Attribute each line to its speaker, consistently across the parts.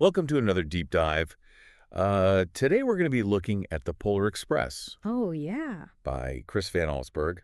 Speaker 1: Welcome to another deep dive. Today we're going to be looking at The Polar Express
Speaker 2: Oh, yeah.
Speaker 1: by Chris Van Allsburg.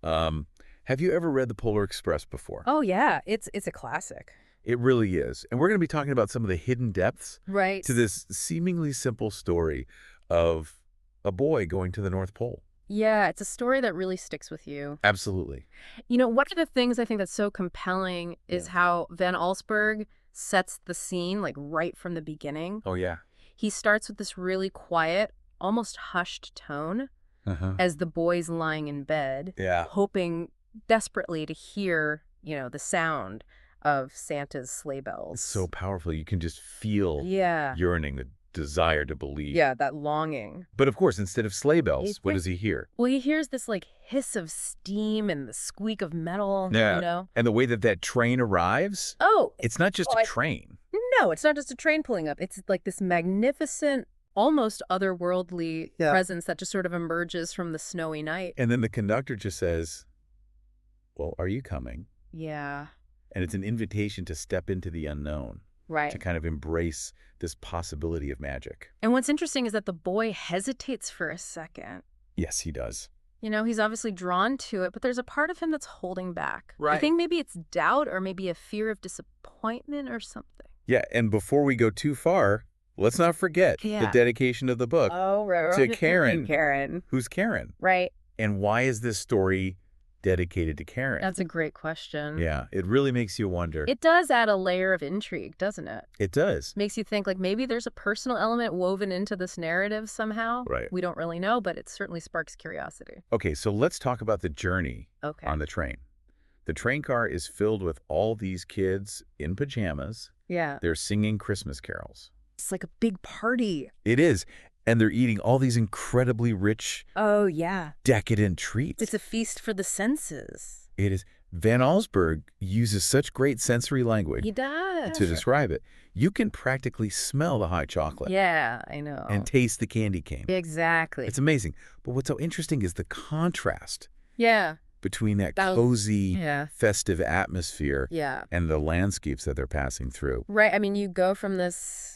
Speaker 1: Have you ever read The Polar Express before?
Speaker 2: Oh, yeah. It's a classic.
Speaker 1: It really is. And we're going to be talking about some of the hidden depths
Speaker 2: Right.
Speaker 1: to this seemingly simple story of a boy going to the North Pole.
Speaker 2: Yeah, it's a story that really sticks with you.
Speaker 1: Absolutely.
Speaker 2: One of the things I think that's so compelling is
Speaker 1: Yeah.
Speaker 2: how Van Allsburg sets the scene, like, right from the beginning.
Speaker 1: Oh, yeah.
Speaker 2: He starts with this really quiet, almost hushed tone
Speaker 1: Uh-huh.
Speaker 2: as the boy's lying in bed,
Speaker 1: Yeah.
Speaker 2: hoping desperately to hear, the sound of Santa's sleigh bells.
Speaker 1: It's so powerful. You can just feel
Speaker 2: Yeah.
Speaker 1: yearning, the desire to believe.
Speaker 2: Yeah, that longing.
Speaker 1: But of course, instead of sleigh bells,
Speaker 2: He's
Speaker 1: what
Speaker 2: right-
Speaker 1: does he hear?
Speaker 2: Well, he hears this, like, hiss of steam and the squeak of metal,
Speaker 1: Yeah. And the way that train arrives,
Speaker 2: Oh,
Speaker 1: it's not just
Speaker 2: oh,
Speaker 1: a
Speaker 2: I-
Speaker 1: train.
Speaker 2: no, it's not just a train pulling up. It's like this magnificent, almost otherworldly presence that just sort of emerges from the snowy night.
Speaker 1: And then the conductor just says, well, are you coming?
Speaker 2: Yeah,
Speaker 1: And it's an invitation to step into the unknown, to
Speaker 2: right.
Speaker 1: kind of embrace this possibility of magic.
Speaker 2: And what's interesting is that the boy hesitates for a second.
Speaker 1: Yes, he does.
Speaker 2: He's obviously drawn to it, but there's a part of him that's holding back. I
Speaker 1: Right.
Speaker 2: think maybe it's doubt or maybe a fear of disappointment or something.
Speaker 1: Yeah, and before we go too far, let's not forget the
Speaker 2: Yeah.
Speaker 1: dedication of the book
Speaker 2: Oh, right.
Speaker 1: to Karen.
Speaker 2: Karen.
Speaker 1: Who's Karen?
Speaker 2: Right.
Speaker 1: And why is this story dedicated to Karen?
Speaker 2: That's a great question.
Speaker 1: Yeah, it really makes you wonder.
Speaker 2: It does add a layer of intrigue, doesn't it?
Speaker 1: It does.
Speaker 2: Makes you think, like, maybe there's a personal element woven into this narrative somehow.
Speaker 1: Right.
Speaker 2: We don't really know, but it certainly sparks curiosity.
Speaker 1: Okay, so let's talk about the journey
Speaker 2: Okay.
Speaker 1: on the train. The train car is filled with all these kids in pajamas.
Speaker 2: Yeah.
Speaker 1: They're singing Christmas carols.
Speaker 2: It's like a big party.
Speaker 1: It is. And they're eating all these incredibly rich,
Speaker 2: Oh, yeah.
Speaker 1: decadent treats.
Speaker 2: It's a feast for the senses.
Speaker 1: It is. Van Allsburg uses such great sensory language
Speaker 2: He does.
Speaker 1: to describe it. You can practically smell the hot chocolate
Speaker 2: Yeah, I know.
Speaker 1: and taste the candy cane.
Speaker 2: Exactly.
Speaker 1: It's amazing. But what's so interesting is the contrast
Speaker 2: Yeah.
Speaker 1: between that
Speaker 2: That was-
Speaker 1: cozy,
Speaker 2: Yeah.
Speaker 1: festive atmosphere
Speaker 2: Yeah.
Speaker 1: and the landscapes that they're passing through.
Speaker 2: Right. I mean, you go from this,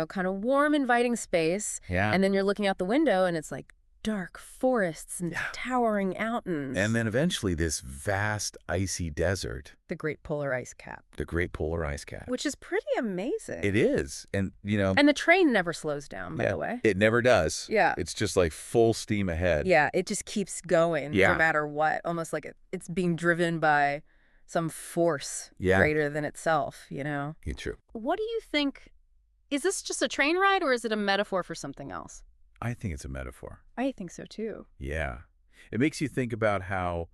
Speaker 2: kind of warm, inviting space,
Speaker 1: Yeah.
Speaker 2: and then you're looking out the window and it's like dark forests and
Speaker 1: Yeah.
Speaker 2: towering mountains.
Speaker 1: And then eventually this vast icy desert,
Speaker 2: the Great Polar Ice Cap,
Speaker 1: the Great Polar Ice Cap.
Speaker 2: which is pretty amazing.
Speaker 1: It is. And,
Speaker 2: And the train never slows down, by the way.
Speaker 1: it never does.
Speaker 2: Yeah.
Speaker 1: It's just like full steam ahead.
Speaker 2: Yeah, it just keeps going
Speaker 1: Yeah.
Speaker 2: no matter what, almost like it's being driven by some force
Speaker 1: Yeah.
Speaker 2: greater than itself,
Speaker 1: It's true.
Speaker 2: What do you think? Is this just a train ride or is it a metaphor for something else?
Speaker 1: I think it's a metaphor.
Speaker 2: I think so, too.
Speaker 1: Yeah. It makes you think about how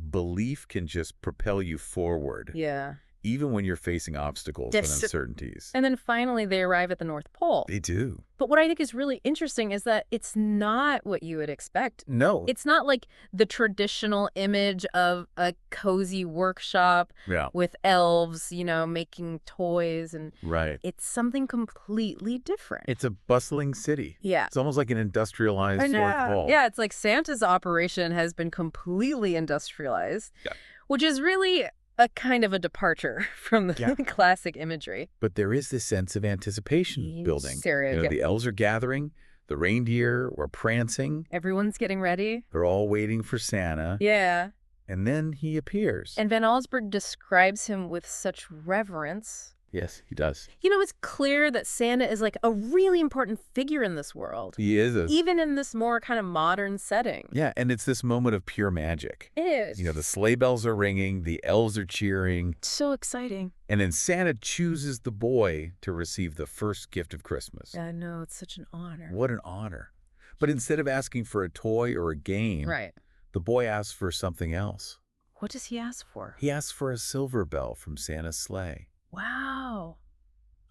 Speaker 1: belief can just propel you forward,
Speaker 2: Yeah.
Speaker 1: even when you're facing obstacles and
Speaker 2: Yes.
Speaker 1: uncertainties.
Speaker 2: And then finally they arrive at the North Pole.
Speaker 1: They do.
Speaker 2: But what I think is really interesting is that it's not what you would expect.
Speaker 1: No.
Speaker 2: It's not like the traditional image of a cozy workshop
Speaker 1: Yeah.
Speaker 2: with elves, making toys, and
Speaker 1: Right.
Speaker 2: it's something completely different.
Speaker 1: It's a bustling city.
Speaker 2: Yeah.
Speaker 1: It's almost like an industrialized North Pole.
Speaker 2: Yeah, it's like Santa's operation has been completely industrialized,
Speaker 1: Yeah.
Speaker 2: which is really a kind of a departure from the
Speaker 1: Yeah.
Speaker 2: classic imagery.
Speaker 1: But there is this sense of anticipation building.
Speaker 2: Serious. Yeah.
Speaker 1: The elves are gathering, the reindeer were prancing,
Speaker 2: Everyone's getting ready.
Speaker 1: they're all waiting for Santa,
Speaker 2: Yeah.
Speaker 1: and then he appears.
Speaker 2: And Van Allsburg describes him with such reverence.
Speaker 1: Yes, he does.
Speaker 2: It's clear that Santa is like a really important figure in this world,
Speaker 1: He is a...
Speaker 2: even in this more kind of modern setting.
Speaker 1: Yeah, and it's this moment of pure magic.
Speaker 2: It is.
Speaker 1: The sleigh bells are ringing, the elves are cheering,
Speaker 2: So exciting.
Speaker 1: and then Santa chooses the boy to receive the first gift of Christmas.
Speaker 2: I know, it's such an honor.
Speaker 1: What an honor. But instead of asking for a toy or a game,
Speaker 2: Right.
Speaker 1: the boy asks for something else.
Speaker 2: What does he ask for?
Speaker 1: He asks for a silver bell from Santa's sleigh.
Speaker 2: Wow.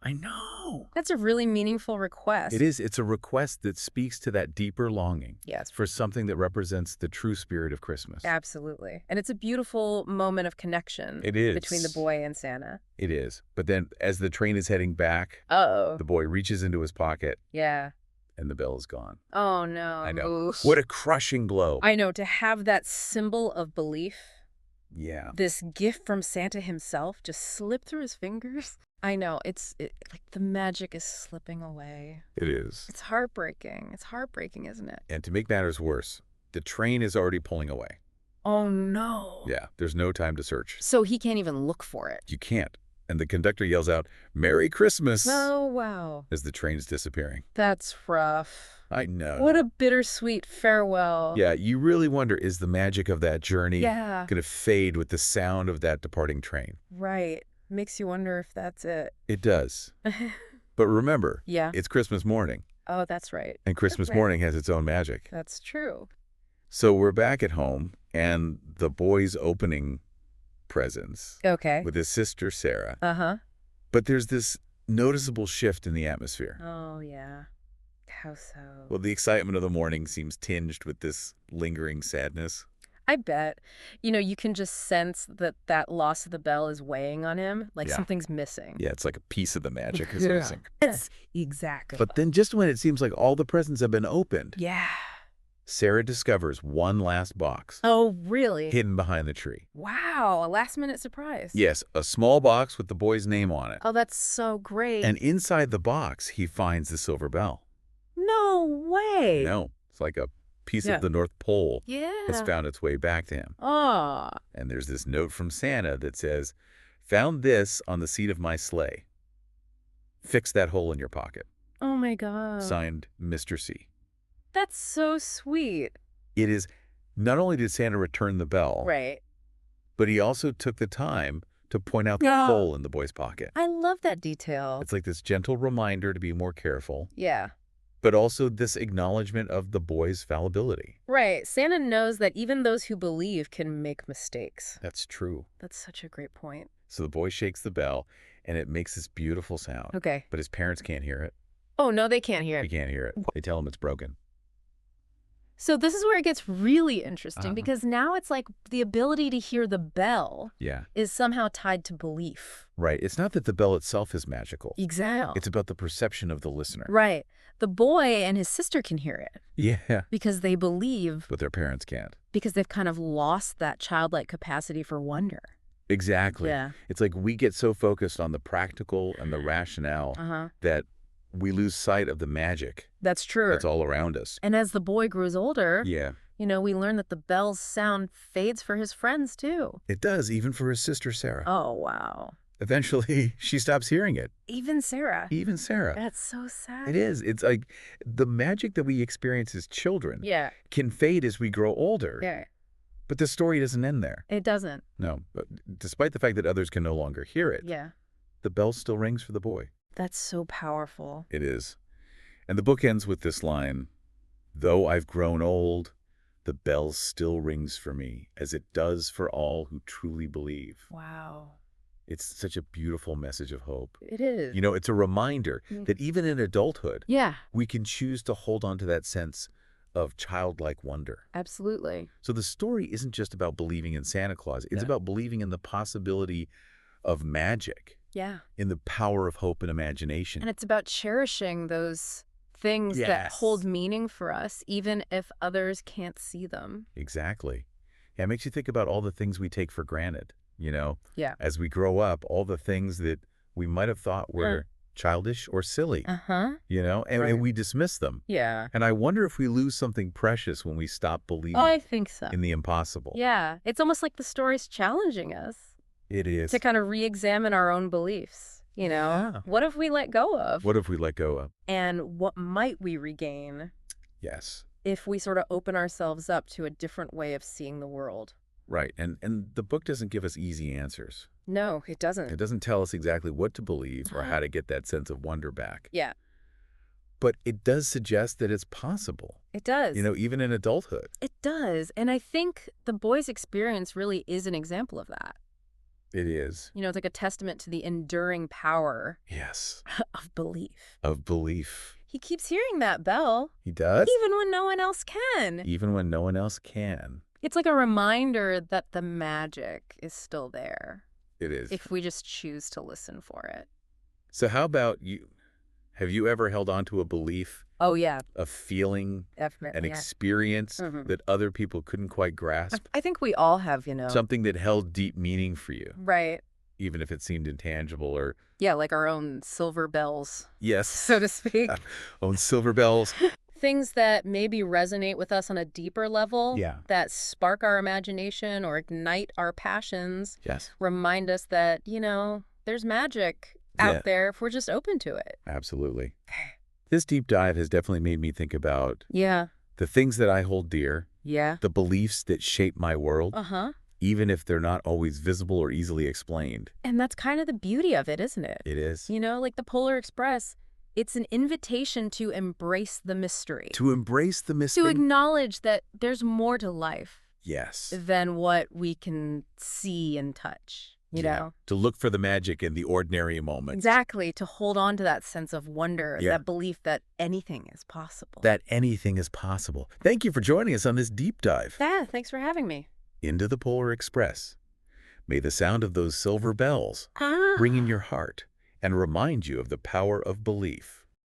Speaker 1: I know.
Speaker 2: That's a really meaningful request.
Speaker 1: It is. It's a request that speaks to that deeper longing
Speaker 2: Yes.
Speaker 1: for something that represents the true spirit of Christmas.
Speaker 2: Absolutely. And it's a beautiful moment of connection
Speaker 1: It is.
Speaker 2: between the boy and Santa.
Speaker 1: It is. But then as the train is heading back,
Speaker 2: Uh-oh.
Speaker 1: the boy reaches into his pocket
Speaker 2: Yeah.
Speaker 1: and the bell is gone.
Speaker 2: Oh, no.
Speaker 1: I know.
Speaker 2: Oof.
Speaker 1: What a crushing blow.
Speaker 2: I know. To have that symbol of belief
Speaker 1: Yeah.
Speaker 2: This gift from Santa himself just slipped through his fingers. I know, like the magic is slipping away.
Speaker 1: It is.
Speaker 2: It's heartbreaking. It's heartbreaking, isn't it?
Speaker 1: And to make matters worse, the train is already pulling away.
Speaker 2: Oh, no.
Speaker 1: Yeah, there's no time to search.
Speaker 2: So he can't even look for it.
Speaker 1: You can't. And the conductor yells out, "Merry Christmas!"
Speaker 2: Oh, wow.
Speaker 1: as the train's disappearing.
Speaker 2: That's rough.
Speaker 1: I know.
Speaker 2: What a bittersweet farewell.
Speaker 1: Yeah, you really wonder, is the magic of that journey
Speaker 2: Yeah.
Speaker 1: going to fade with the sound of that departing train?
Speaker 2: Right. Makes you wonder if that's it.
Speaker 1: It does. But remember,
Speaker 2: Yeah.
Speaker 1: it's Christmas morning,
Speaker 2: Oh, that's right.
Speaker 1: and Christmas
Speaker 2: right.
Speaker 1: morning has its own magic.
Speaker 2: That's true.
Speaker 1: So we're back at home, and the boy's opening presents
Speaker 2: Okay.
Speaker 1: with his sister, Sarah.
Speaker 2: Uh-huh.
Speaker 1: But there's this noticeable shift in the atmosphere.
Speaker 2: Oh, yeah. How so?
Speaker 1: Well, the excitement of the morning seems tinged with this lingering sadness.
Speaker 2: I bet. You know, you can just sense that loss of the bell is weighing on him, like
Speaker 1: Yeah.
Speaker 2: something's missing.
Speaker 1: Yeah, it's like a piece of the magic is
Speaker 2: Yeah.
Speaker 1: missing.
Speaker 2: Yes, exactly.
Speaker 1: But then just when it seems like all the presents have been opened,
Speaker 2: Yeah.
Speaker 1: Sarah discovers one last box
Speaker 2: Oh, really?
Speaker 1: hidden behind the tree.
Speaker 2: Wow, a last-minute surprise.
Speaker 1: Yes, a small box with the boy's name on it.
Speaker 2: Oh, that's so great.
Speaker 1: And inside the box, he finds the silver bell.
Speaker 2: No way.
Speaker 1: No, it's like a piece
Speaker 2: Yeah.
Speaker 1: of the North Pole
Speaker 2: Yeah.
Speaker 1: has found its way back to him.
Speaker 2: Oh.
Speaker 1: And there's this note from Santa that says, "Found this on the seat of my sleigh. Fix that hole in your pocket."
Speaker 2: Oh, my God.
Speaker 1: Signed, Mr. C.
Speaker 2: That's so sweet.
Speaker 1: It is, not only did Santa return the bell,
Speaker 2: Right.
Speaker 1: but he also took the time to point out the
Speaker 2: Yeah.
Speaker 1: hole in the boy's pocket.
Speaker 2: I love that detail.
Speaker 1: It's like this gentle reminder to be more careful,
Speaker 2: Yeah.
Speaker 1: but also this acknowledgement of the boy's fallibility.
Speaker 2: Right. Santa knows that even those who believe can make mistakes.
Speaker 1: That's true.
Speaker 2: That's such a great point.
Speaker 1: So the boy shakes the bell, and it makes this beautiful sound.
Speaker 2: Okay.
Speaker 1: But his parents can't hear it.
Speaker 2: Oh, no, they can't hear
Speaker 1: He
Speaker 2: it.
Speaker 1: can't hear it. They tell him it's broken.
Speaker 2: So this is where it gets really interesting
Speaker 1: Uh-huh.
Speaker 2: because now it's like the ability to hear the bell
Speaker 1: Yeah.
Speaker 2: is somehow tied to belief.
Speaker 1: Right. It's not that the bell itself is magical.
Speaker 2: Exactly.
Speaker 1: It's about the perception of the listener.
Speaker 2: Right. The boy and his sister can hear it
Speaker 1: Yeah.
Speaker 2: because they believe,
Speaker 1: But their parents can't.
Speaker 2: because they've kind of lost that childlike capacity for wonder.
Speaker 1: Exactly.
Speaker 2: Yeah.
Speaker 1: It's like we get so focused on the practical and the rationale
Speaker 2: Uh-huh.
Speaker 1: that we lose sight of the magic
Speaker 2: That's true.
Speaker 1: that's all around us.
Speaker 2: And as the boy grows older,
Speaker 1: Yeah.
Speaker 2: you know, we learn that the bell's sound fades for his friends too.
Speaker 1: It does, even for his sister, Sarah.
Speaker 2: Oh, wow.
Speaker 1: Eventually, she stops hearing it.
Speaker 2: Even Sarah.
Speaker 1: Even Sarah.
Speaker 2: That's so sad.
Speaker 1: It is. It's like the magic that we experience as children
Speaker 2: Yeah.
Speaker 1: can fade as we grow older.
Speaker 2: Yeah.
Speaker 1: But the story doesn't end there.
Speaker 2: It doesn't.
Speaker 1: No. But despite the fact that others can no longer hear it,
Speaker 2: Yeah.
Speaker 1: the bell still rings for the boy.
Speaker 2: That's so powerful.
Speaker 1: It is. And the book ends with this line, "Though I've grown old, the bell still rings for me, as it does for all who truly believe."
Speaker 2: Wow.
Speaker 1: It's such a beautiful message of hope.
Speaker 2: It is.
Speaker 1: You know, it's a reminder that even in adulthood,
Speaker 2: Yeah,
Speaker 1: we can choose to hold on to that sense of childlike wonder.
Speaker 2: absolutely.
Speaker 1: So the story isn't just about believing in Santa Claus. It's
Speaker 2: Yeah.
Speaker 1: about believing in the possibility of magic,
Speaker 2: Yeah.
Speaker 1: in the power of hope and imagination.
Speaker 2: And it's about cherishing those things that
Speaker 1: Yes.
Speaker 2: hold meaning for us, even if others can't see them.
Speaker 1: Exactly. Yeah, it makes you think about all the things we take for granted, you know?
Speaker 2: Yeah.
Speaker 1: As we grow up, all the things that we might have thought were childish or silly,
Speaker 2: Uh-huh.
Speaker 1: you know? And,
Speaker 2: Right.
Speaker 1: and we dismiss them.
Speaker 2: Yeah.
Speaker 1: And I wonder if we lose something precious when we stop believing
Speaker 2: Oh, I think so.
Speaker 1: in the impossible.
Speaker 2: Yeah. It's almost like the story's challenging us
Speaker 1: It is.
Speaker 2: to kind of re-examine our own beliefs. You know,
Speaker 1: Yeah.
Speaker 2: what have we let go of?
Speaker 1: What if we let go of?
Speaker 2: And what might we regain
Speaker 1: Yes.
Speaker 2: if we sort of open ourselves up to a different way of seeing the world?
Speaker 1: Right. And the book doesn't give us easy answers.
Speaker 2: No, it doesn't.
Speaker 1: It doesn't tell us exactly what to believe or
Speaker 2: Uh-huh.
Speaker 1: how to get that sense of wonder back.
Speaker 2: Yeah,
Speaker 1: But it does suggest that it's possible,
Speaker 2: it does.
Speaker 1: you know, even in adulthood.
Speaker 2: It does. And I think the boy's experience really is an example of that.
Speaker 1: It is.
Speaker 2: You know, it's like a testament to the enduring power
Speaker 1: Yes.
Speaker 2: of belief.
Speaker 1: Of belief.
Speaker 2: He keeps hearing that bell,
Speaker 1: He does?
Speaker 2: even when no one else can.
Speaker 1: Even when no one else can.
Speaker 2: It's like a reminder that the magic is still there
Speaker 1: It is.
Speaker 2: if we just choose to listen for it.
Speaker 1: So how about you? Have you ever held on to a belief
Speaker 2: Oh, yeah.
Speaker 1: a feeling, an
Speaker 2: Definitely, yeah.
Speaker 1: experience
Speaker 2: Mhm.
Speaker 1: that other people couldn't quite grasp,
Speaker 2: I think we all have, you know.
Speaker 1: something that held deep meaning for you,
Speaker 2: Right.
Speaker 1: even if it seemed intangible or,
Speaker 2: Yeah, like our own silver bells, so to
Speaker 1: yes,
Speaker 2: speak.
Speaker 1: own silver bells.
Speaker 2: Things that maybe resonate with us on a deeper level,
Speaker 1: Yeah.
Speaker 2: that spark our imagination or ignite our passions,
Speaker 1: Yes.
Speaker 2: remind us that, you know, there's magic
Speaker 1: Yeah,
Speaker 2: out there if we're just open to it.
Speaker 1: absolutely. This deep dive has definitely made me think about
Speaker 2: Yeah.
Speaker 1: the things that I hold dear,
Speaker 2: Yeah.
Speaker 1: the beliefs that shape my world,
Speaker 2: Uh-huh.
Speaker 1: even if they're not always visible or easily explained.
Speaker 2: And that's kind of the beauty of it, isn't it?
Speaker 1: It is.
Speaker 2: You know, like the Polar Express, it's an invitation to embrace the mystery,
Speaker 1: To embrace the
Speaker 2: to
Speaker 1: mystery.
Speaker 2: acknowledge that there's more to life
Speaker 1: Yes.
Speaker 2: than what we can see and touch, you
Speaker 1: Yeah.
Speaker 2: know?
Speaker 1: To look for the magic in the ordinary moments.
Speaker 2: Exactly, to hold on to that sense of wonder,
Speaker 1: Yeah.
Speaker 2: that belief that anything is possible.
Speaker 1: That anything is possible. Thank you for joining us on this deep dive
Speaker 2: Yeah, thanks for having me.
Speaker 1: into the Polar Express. May the sound of those silver bells
Speaker 2: Ah.
Speaker 1: ring in your heart and remind you of the power of belief.